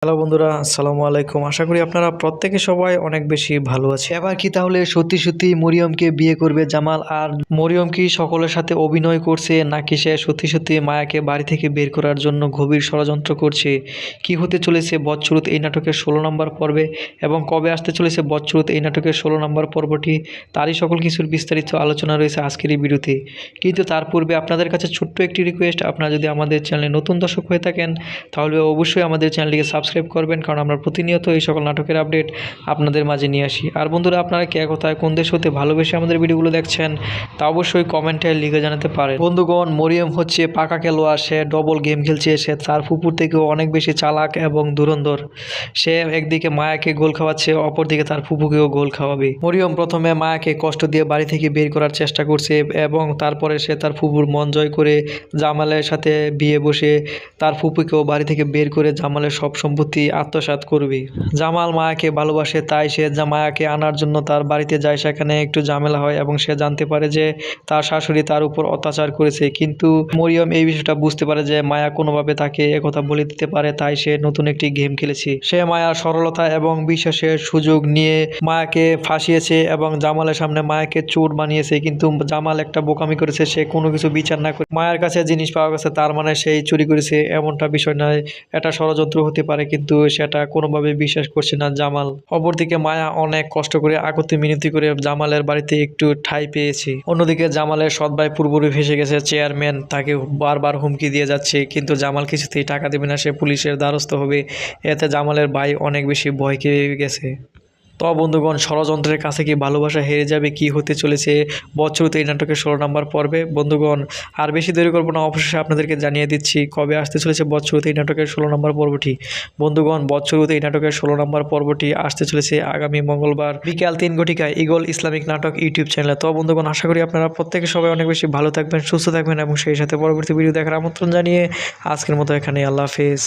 Hello বন্ধুরা, আসসালামু আলাইকুম। আশা করি আপনারা প্রত্যেকে সবাই অনেক বেশি ভালো আছে। এবার কি তাহলে সত্যি সত্যি মরিয়মকে বিয়ে করবে জামাল? আর মরিয়ম কি সকলের সাথে অভিনয় করছে, নাকি সে সত্যি সত্যি মায়াকে বাড়ি থেকে বের করার জন্য গভীর ষড়যন্ত্র করছে? কি হতে চলেছে বদসুরত এই নাটকের 16 নম্বর পর্বে, এবং কবে আসতে চলেছে বদসুরত এই নাটকের 16 নম্বর পর্বটি, তারই সকল কিছুর বিস্তারিত আলোচনা রয়েছে আজকের এই ভিডিওতে। কিন্তু তার পূর্বে আপনাদের কাছে ছোট্ট একটি রিকোয়েস্ট, আপনারা যদি আমাদের চ্যানেলে নতুন দর্শক হয়ে থাকেন তাহলে অবশ্যই আমাদের চ্যানেলটিকে সাবস্ক্রাইব করবেন, কারণ আমরা প্রতিনিয়ত এই সকল নাটকের আপডেট আপনাদের মাঝে নিয়ে আসি। আর বন্ধুরা, আপনারা কে কোথায় কোন দেশ হতে ভালোবেসে আমাদের ভিডিওগুলো দেখছেন তা অবশ্যই কমেন্টে লিখে জানাতে পারেন। বন্ধুগণ, মরিয়ম হচ্ছে পাকা খেলোয়াড়। সে ডবল গেম খেলছে। সে তার ফুপুর থেকেও অনেক বেশি চালাক এবং ধুরন্ধর। সে একদিকে মায়াকে গোল খাওয়াচ্ছে, অপরদিকে তার ফুপুকেও গোল খাওয়াবে। মরিয়ম প্রথমে মায়াকে কষ্ট দিয়ে বাড়ি থেকে বের করার চেষ্টা করছে, এবং তারপরে সে তার ফুপুর মন জয় করে জামালের সাথে বিয়ে বসে তার ফুপুকেও বাড়ি থেকে বের করে জামালের সব সম্পত্তি আত্মসাৎ করবে। জামাল মায়াকে ভালোবাসে, তাই সে মায়াকে আনার জন্য তার বাড়িতে যায়। সেখানে একটু ঝামেলা হয় এবং সে জানতে পারে যে তার শাশুড়ি তার উপর অত্যাচার করেছে। কিন্তু মরিয়ম এই বিষয়টা বুঝতে পারে যে মায়া কোনোভাবে তাকে একথা বলে দিতে পারে, তাই সে নতুন একটি গেম খেলেছে। সে মায়ার সরলতা এবং বিশ্বাসের সুযোগ নিয়ে মায়াকে ফাঁসিয়েছে এবং জামালের সামনে মায়াকে চোর বানিয়েছে। কিন্তু জামাল একটা বোকামি করেছে, সে কোনো কিছু বিচার না করে মায়ের কাছে জিনিস পাওয়া গেছে, তার মানে সেই চুরি করেছে এমনটা বিষয় নয়, এটা ষড়যন্ত্র হতে পারে। কিন্তু সেটা কোনোভাবে বিশ্বাস করছে না জামাল। অপরদিকে মায়া অনেক কষ্ট করে আকুতি মিনতি করে জামালের বাড়িতে একটু ঠাঁই পেয়েছে। অন্যদিকে জামালের সৎ ভাই পুরোপুরি ফেসে গেছে। চেয়ারম্যান তাকে বারবার হুমকি দিয়ে যাচ্ছে, কিন্তু জামাল কিছুতেই টাকা দেবে না, সে পুলিশের দ্বারস্থ হবে। এতে জামালের ভাই অনেক বেশি ভয় পেয়ে গেছে। তো বন্ধুগণ, ষড়যন্ত্রের কাছে কি ভালোবাসা হেরে যাবে? কি হতে চলেছে বদসুরত এই নাটকের 16 নম্বর পর্বে? বন্ধুগণ, আর বেশি দেরি করবো না, অবশ্যই আপনাদেরকে জানিয়ে দিচ্ছি কবে আসতে চলেছে বদসুরত এই নাটকের 16 নম্বর পর্বটি। বন্ধুগণ, বদসুরত এই নাটকের 16 নম্বর পর্বটি আসতে চলেছে আগামী মঙ্গলবার বিকাল 3 ঘটিকায় ইগল ইসলামিক নাটক ইউটিউব চ্যানেলে। তো বন্ধুগণ, আশা করি আপনারা প্রত্যেকে সবাই অনেক বেশি ভালো থাকবেন, সুস্থ থাকবেন, এবং সেই সাথে পরবর্তী ভিডিও দেখার আমন্ত্রণ জানিয়ে আজকের মতো এখানে আল্লাহ হাফেজ।